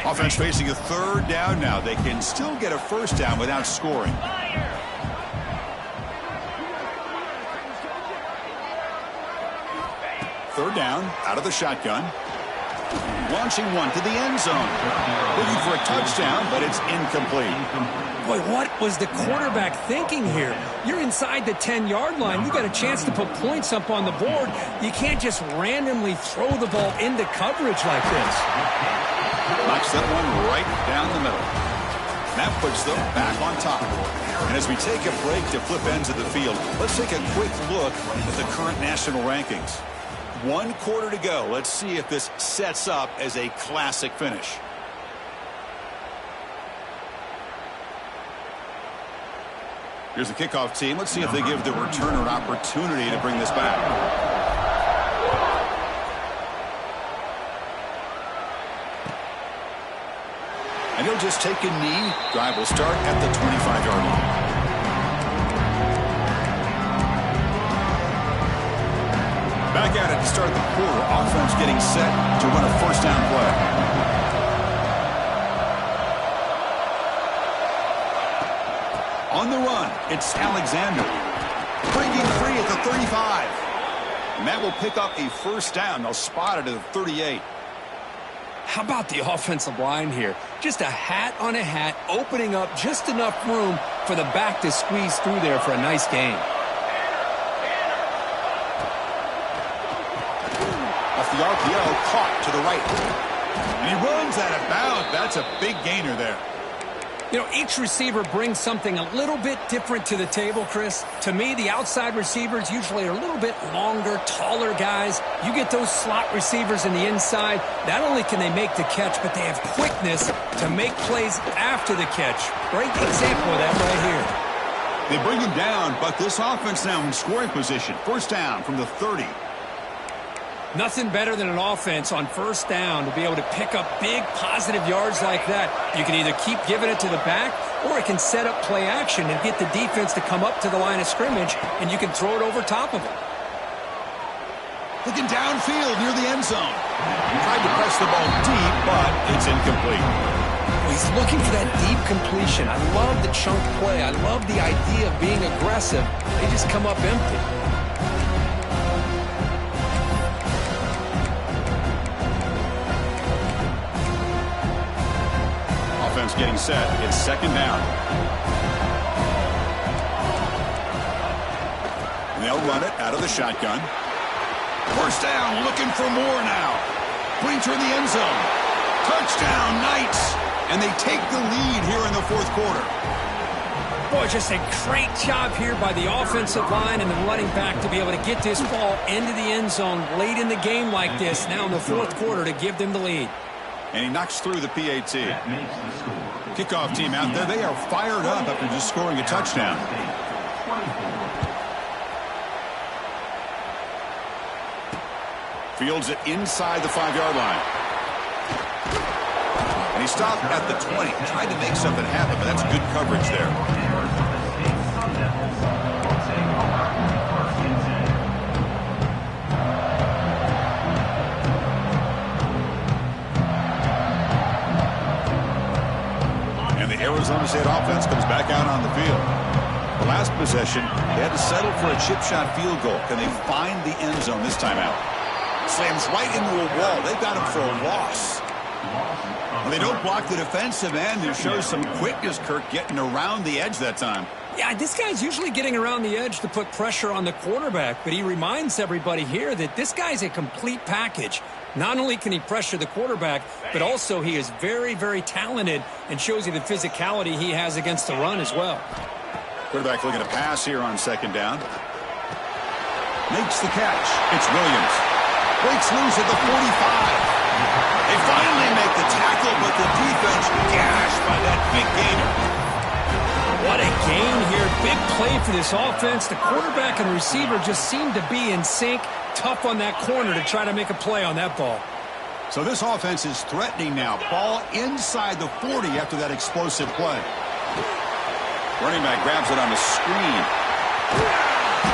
Offense facing a 3rd down now. They can still get a 1st down without scoring. 3rd down, out of the shotgun. Launching one to the end zone. Looking for a touchdown, but it's incomplete. Boy, what was the quarterback thinking here? You're inside the 10-yard line. You got a chance to put points up on the board. You can't just randomly throw the ball into coverage like this. Knocks that one right down the middle. That puts them back on top. And as we take a break to flip ends of the field, let's take a quick look at the current national rankings. 1 quarter to go. Let's see if this sets up as a classic finish. Here's the kickoff team. Let's see if they give the returner an opportunity to bring this back. And he'll just take a knee. Drive will start at the 25-yard line. Back at it to start the quarter. Offense getting set to run a 1st down play. On the run, it's Alexander. Breaking free at the 35. And that will pick up a 1st down. They'll spot it at the 38. How about the offensive line here? Just a hat on a hat, opening up just enough room for the back to squeeze through there for a nice gain. The RPO caught to the right. And he runs out of bounds. That's a big gainer there. You know, each receiver brings something a little bit different to the table, Chris. To me, the outside receivers usually are a little bit longer, taller guys. You get those slot receivers in the inside. Not only can they make the catch, but they have quickness to make plays after the catch. Great example of that right here. They bring him down, but this offense now in scoring position. 1st down from the 30. Nothing better than an offense on 1st down to be able to pick up big positive yards like that. You can either keep giving it to the back, or it can set up play action and get the defense to come up to the line of scrimmage, and you can throw it over top of it. Looking downfield near the end zone. He tried to press the ball deep, but it's incomplete. He's looking for that deep completion. I love the chunk play. I love the idea of being aggressive. They just come up empty. Offense getting set. It's 2nd down. And they'll run it out of the shotgun. 1st down, looking for more now. Brings her in the end zone. Touchdown, Knights. And they take the lead here in the 4th quarter. Boy, just a great job here by the offensive line and the running back to be able to get this ball into the end zone late in the game like this, now in the 4th quarter, to give them the lead. And he knocks through the PAT. Kickoff team out there, they are fired up after just scoring a touchdown. Fields it inside the 5-yard line. And he stopped at the 20. Tried to make something happen, but that's good coverage there. And the Arizona State offense comes back out on the field. The last possession, they had to settle for a chip shot field goal. Can they find the end zone this time out? Slams right into a wall. They've got him for a loss. Well, they don't block the defensive end. It shows some quickness, Kirk, getting around the edge that time. Yeah, this guy's usually getting around the edge to put pressure on the quarterback, but he reminds everybody here that this guy's a complete package. Not only can he pressure the quarterback, but also he is very, very talented and shows you the physicality he has against the run as well. Quarterback looking to pass here on second down. Makes the catch. It's Williams. Breaks loose at the 45. They finally make the tackle, but the defense gashed by that big gainer. What a gain here. Big play for this offense. The quarterback and receiver just seem to be in sync. Tough on that corner to try to make a play on that ball. So this offense is threatening now. Ball inside the 40 after that explosive play. Running back grabs it on the screen.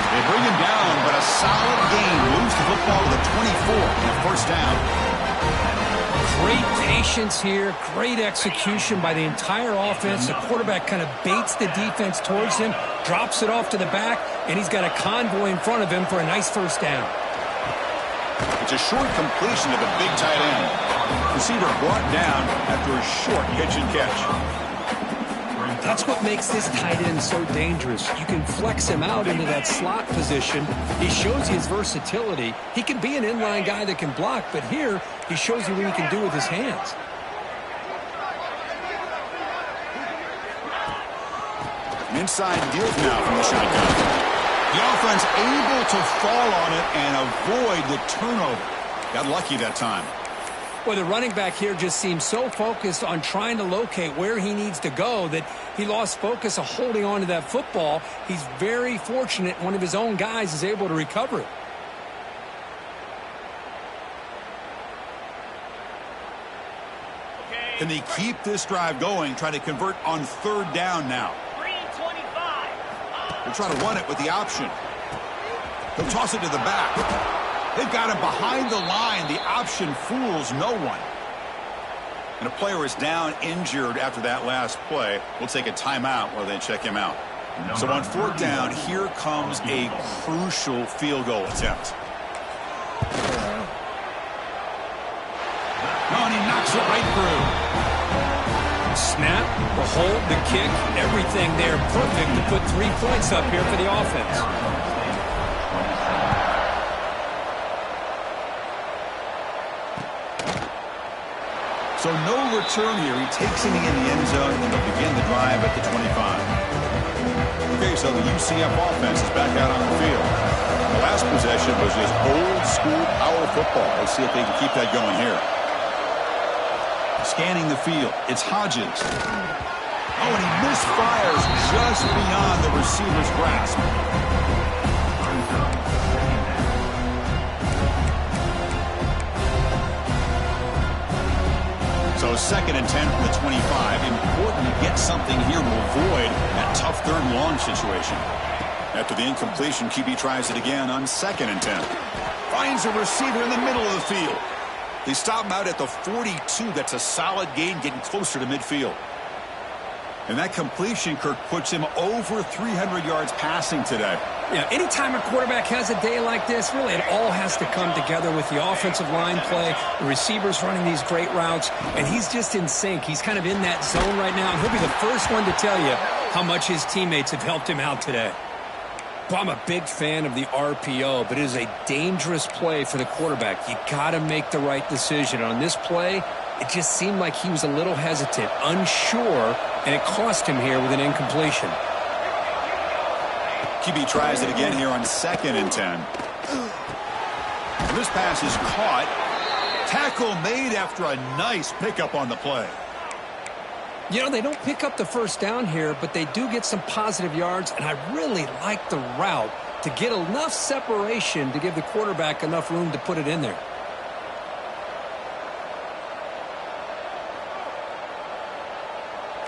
They bring him down, but a solid gain moves the football to the 24 and a first down. Great patience here, great execution by the entire offense. The quarterback kind of baits the defense towards him, drops it off to the back, and he's got a convoy in front of him for a nice first down. It's a short completion to the big tight end. Receiver brought down after a short catch and catch. That's what makes this tight end so dangerous. You can flex him out into that slot position. He shows you his versatility. He can be an inline guy that can block, but here he shows you what he can do with his hands. Inside deals now from the shotgun. The offense able to fall on it and avoid the turnover. Got lucky that time. Well, the running back here just seems so focused on trying to locate where he needs to go that he lost focus of holding on to that football. He's very fortunate one of his own guys is able to recover it. Can they keep this drive going, trying to convert on third down now? 325. They'll try to run it with the option. He'll toss it to the back. They've got him behind the line. The option fools no one. And a player is down injured after that last play. We'll take a timeout while they check him out. So on fourth down, here comes a crucial field goal attempt. Oh, and he knocks it right through. Snap, the hold, the kick, everything there perfect to put 3 points up here for the offense. So no return here. He takes it in the end zone and they'll begin the drive at the 25. Okay, so the UCF offense is back out on the field. The last possession was just old school power football. Let's see if they can keep that going here. Scanning the field. It's Hodges. Oh, and he misfires just beyond the receiver's grasp. So second and 10 from the 25. Important to get something here to avoid that tough third and long situation. After the incompletion, QB tries it again on second and 10. Finds a receiver in the middle of the field. They stop him out at the 42. That's a solid gain, getting closer to midfield. And that completion, Kirk, puts him over 300 yards passing today. Yeah, anytime a quarterback has a day like this, really it all has to come together with the offensive line play, the receivers running these great routes, and he's just in sync. He's kind of in that zone right now, and he'll be the first one to tell you how much his teammates have helped him out today. Well, I'm a big fan of the RPO, but it is a dangerous play for the quarterback. You got to make the right decision. On this play, it just seemed like he was a little hesitant, unsure, and it cost him here with an incompletion. QB tries it again here on second and 10. And this pass is caught. Tackle made after a nice pickup on the play. You know, they don't pick up the first down here, but they do get some positive yards, and I really like the route to get enough separation to give the quarterback enough room to put it in there.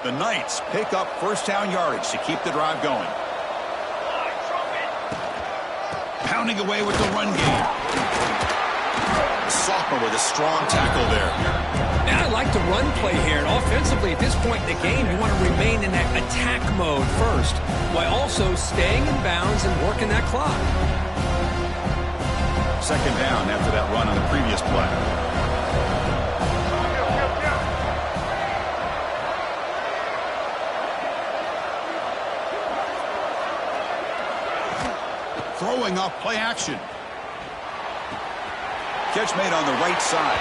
The Knights pick up first down yardage to keep the drive going. Pounding away with the run game. Sophomore with a strong tackle there. And I like the run play here. And offensively, at this point in the game, you want to remain in that attack mode first, while also staying in bounds and working that clock. Second down after that run on the previous play. Throwing off play action. Catch made on the right side.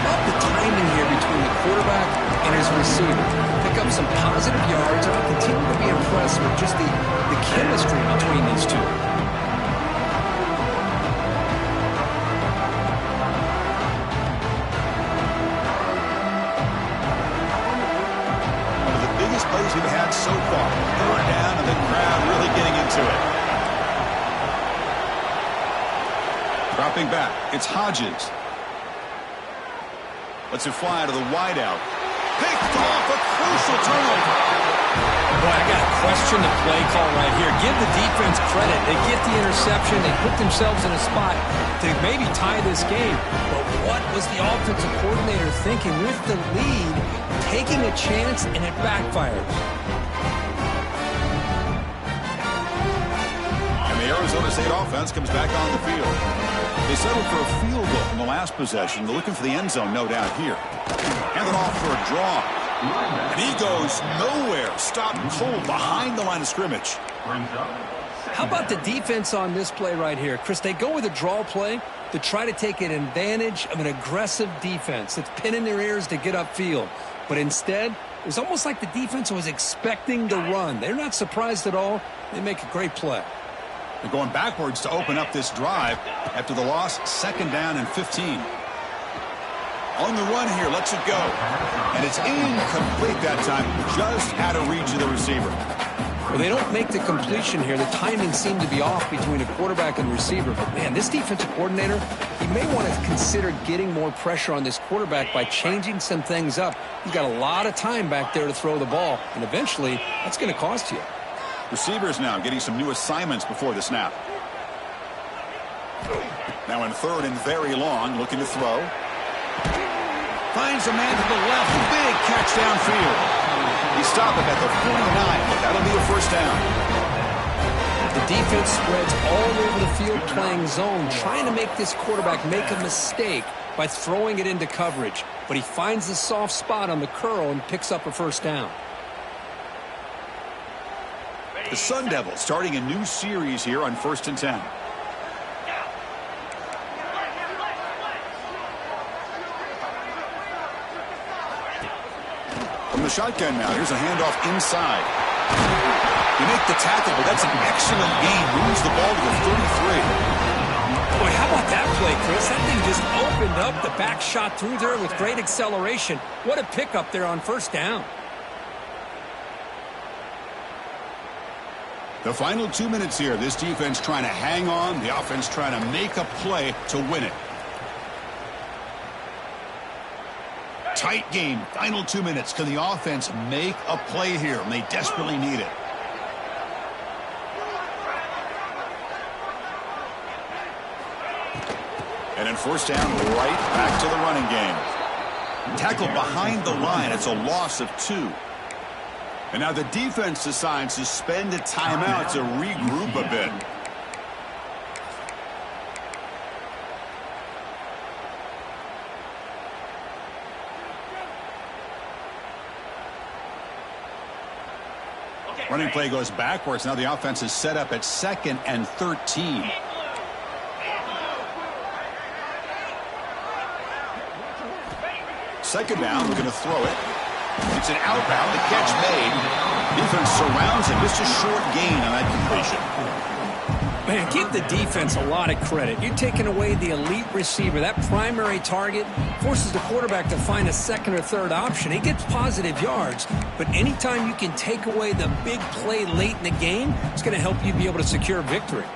Love the timing here between the quarterback and his receiver. Pick up some positive yards, and I'll continue to be impressed with just the chemistry between these two. One of the biggest plays we've had so far. Third down, and the crowd really getting into it. Dropping back, it's Hodges. Lets it fly to the wideout. Picked off, a crucial turnover. Boy, I got to question the play call right here. Give the defense credit. They get the interception. They put themselves in a spot to maybe tie this game. But what was the offensive coordinator thinking with the lead, taking a chance, and it backfires? And the Arizona State offense comes back on the field. They settled for a field goal in the last possession. They're looking for the end zone, no doubt, here. Handed off for a draw. And he goes nowhere. Stopped cold behind the line of scrimmage. How about the defense on this play right here? Chris, they go with a draw play to try to take an advantage of an aggressive defense that's pinning their ears to get upfield. But instead, it was almost like the defense was expecting to run. They're not surprised at all. They make a great play. They're going backwards to open up this drive after the loss. 2nd down and 15. On the run here, lets it go. And it's incomplete that time. Just out of reach of the receiver. Well, they don't make the completion here. The timing seemed to be off between a quarterback and receiver. But, man, this defensive coordinator, he may want to consider getting more pressure on this quarterback by changing some things up. He's got a lot of time back there to throw the ball. And eventually, that's going to cost you. Receivers now getting some new assignments before the snap. Now in 3rd and very long, looking to throw. Finds a man to the left. Big catch downfield. He stopped him at the 49. That'll be a 1st down. The defense spreads all over the field playing zone, trying to make this quarterback make a mistake by throwing it into coverage. But he finds the soft spot on the curl and picks up a 1st down. The Sun Devils starting a new series here on 1st and 10. From the shotgun now, here's a handoff inside. You make the tackle, but that's an excellent gain. Moves the ball to the 33. Boy, how about that play, Chris? That thing just opened up. The back shot through there with great acceleration. What a pickup there on 1st down. The final 2 minutes here. This defense trying to hang on. The offense trying to make a play to win it. Tight game. Final 2 minutes. Can the offense make a play here? And they desperately need it. And in 1st down, right back to the running game. Tackled behind the line. It's a loss of 2. And now the defense decides to spend a timeout to regroup a bit. Running play goes backwards. Now the offense is set up at 2nd and 13. Second down, we're going to throw it. It's an outbound, the catch made. Defense surrounds him. Just a short gain on that completion. Man, give the defense a lot of credit. You're taking away the elite receiver. That primary target forces the quarterback to find a 2nd or 3rd option. He gets positive yards, but anytime you can take away the big play late in the game, it's going to help you be able to secure victory.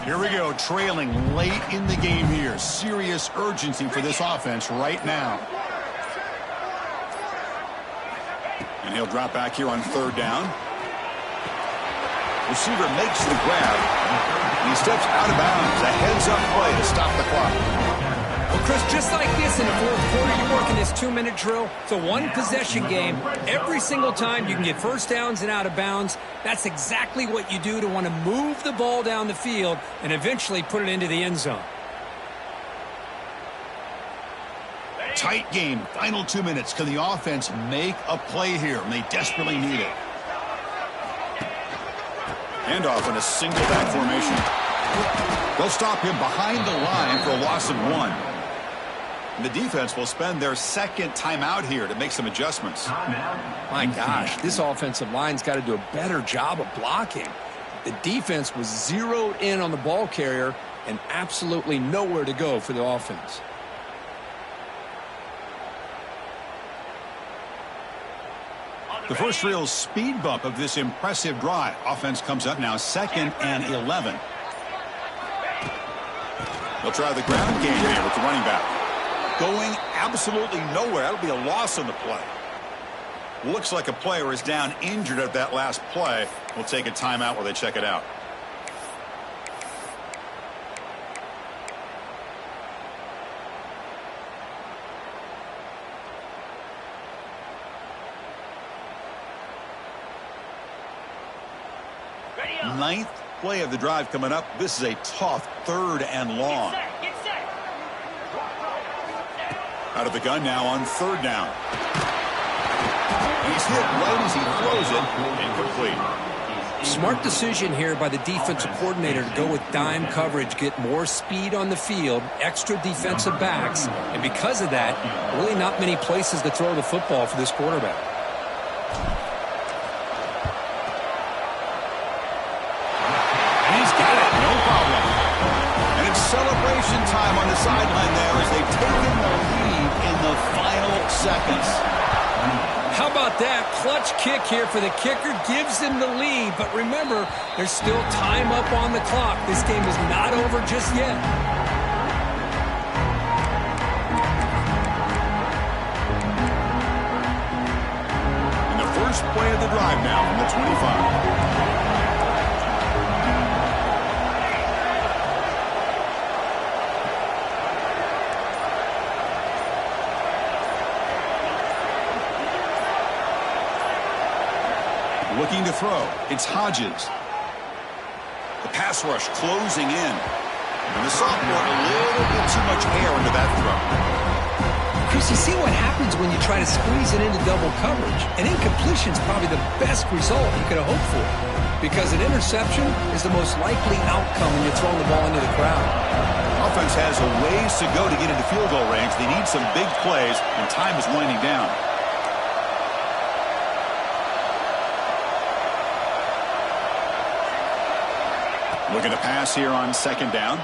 Here we go, trailing late in the game here. Serious urgency for this offense right now. And he'll drop back here on 3rd down. Receiver makes the grab. And he steps out of bounds. A heads-up play to stop the clock. Well, Chris, just like this in the 4th quarter, you're working this 2-minute drill. It's a one-possession game. Every single time you can get 1st downs and out of bounds. That's exactly what you do to want to move the ball down the field and eventually put it into the end zone. Tight game. Final 2 minutes. Can the offense make a play here? And they desperately need it. And off in a single back formation. They'll stop him behind the line for a loss of 1. And the defense will spend their second timeout here to make some adjustments. My gosh, this offensive line's got to do a better job of blocking. The defense was zeroed in on the ball carrier and absolutely nowhere to go for the offense. The first real speed bump of this impressive drive. Offense comes up now 2nd and 11. They'll try the ground game here with the running back. Going absolutely nowhere. That'll be a loss on the play. Looks like a player is down injured at that last play. We'll take a timeout while they check it out. Ninth play of the drive coming up. This is a tough 3rd and long. Get set. Out of the gun now on 3rd down. He's hit right as he throws it. Incomplete. Smart decision here by the defensive coordinator to go with dime coverage, get more speed on the field, extra defensive backs, and because of that, really not many places to throw the football for this quarterback. Celebration time on the sideline there as they've taken the lead in the final seconds. How about that? Clutch kick here for the kicker. Gives them the lead. But remember, there's still time up on the clock. This game is not over just yet. And the first play of the drive now from the 25. Looking to throw. It's Hodges. The pass rush closing in. And the sophomore a little bit too much air into that throw. Chris, you see what happens when you try to squeeze it into double coverage. An incompletion is probably the best result you could have hoped for. Because an interception is the most likely outcome when you're throwing the ball into the crowd. Offense has a ways to go to get into field goal range. They need some big plays, and time is winding down. Looking to pass here on 2nd down.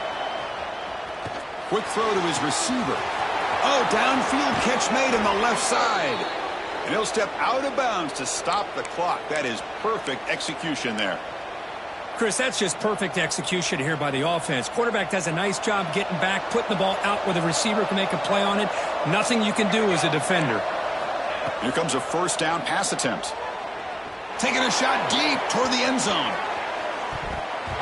Quick throw to his receiver. Oh, downfield catch made on the left side. And he'll step out of bounds to stop the clock. That is perfect execution there. Chris, that's just perfect execution here by the offense. Quarterback does a nice job getting back, putting the ball out where the receiver can make a play on it. Nothing you can do as a defender. Here comes a 1st down pass attempt. Taking a shot deep toward the end zone.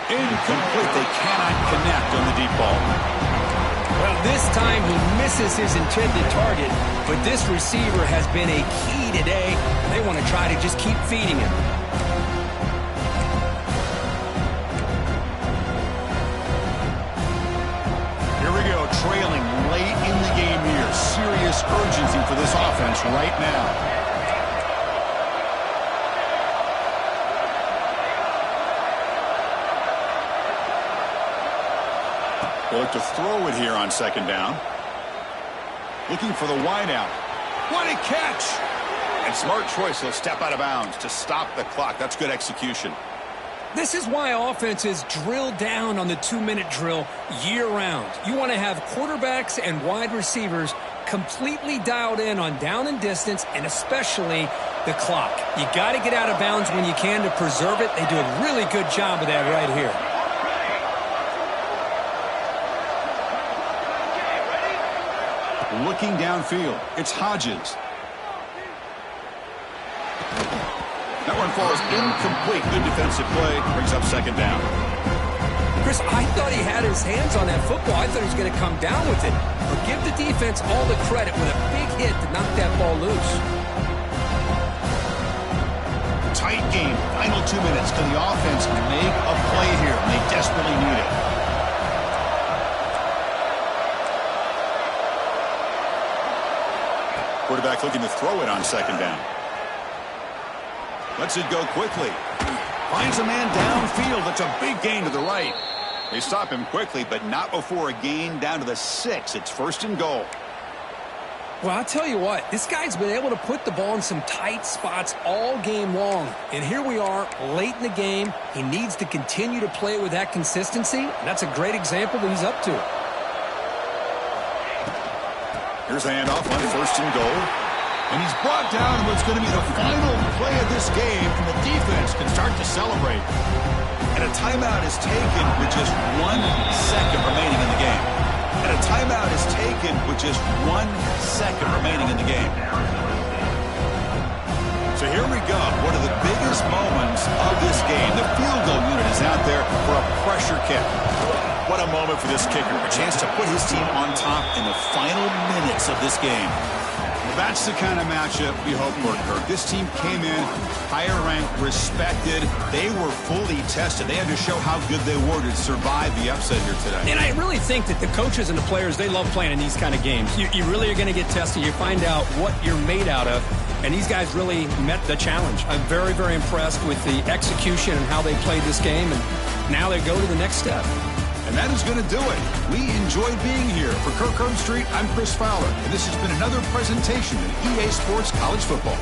Incomplete. They cannot connect on the deep ball. Well, this time he misses his intended target, but this receiver has been a key today. They want to try to just keep feeding him. Here we go, trailing late in the game here. Serious urgency for this offense right now. They'll look to throw it here on 2nd down. Looking for the wideout. What a catch! And smart choice. He'll step out of bounds to stop the clock. That's good execution. This is why offenses drill down on the 2-minute drill year-round. You want to have quarterbacks and wide receivers completely dialed in on down and distance, and especially the clock. You got to get out of bounds when you can to preserve it. They do a really good job of that right here. Looking downfield, it's Hodges. That one falls incomplete. Good defensive play. Brings up 2nd down. Chris, I thought he had his hands on that football. I thought he was going to come down with it. But give the defense all the credit with a big hit to knock that ball loose. Tight game. Final 2 minutes. Can the offense make a play here? And they desperately need it. quarterback looking to throw it on second down. Lets it go quickly. Finds a man downfield. That's a big gain to the right. They stop him quickly, but not before a gain down to the 6. It's 1st and goal. Well, I'll tell you what, this guy's been able to put the ball in some tight spots all game long. And here we are, late in the game. He needs to continue to play with that consistency. And that's a great example that he's up to. Here's a handoff on 1st and goal. And he's brought down what's going to be the final play of this game, and the defense can start to celebrate. And a timeout is taken with just 1 second remaining in the game. And a timeout is taken with just 1 second remaining in the game. So here we go. One of the biggest moments of this game. The field goal unit is out there for a pressure kick. What a moment for this kicker. A chance to put his team on top in the final minutes of this game. That's the kind of matchup we hope for, Kirk. This team came in higher ranked, respected. They were fully tested. They had to show how good they were to survive the upset here today. And I really think that the coaches and the players, they love playing in these kind of games. You really are going to get tested. You find out what you're made out of. And these guys really met the challenge. I'm very, very impressed with the execution and how they played this game. And now they go to the next step. And that is going to do it. We enjoyed being here. For Kirk Street, I'm Chris Fowler. And this has been another presentation of EA Sports College Football.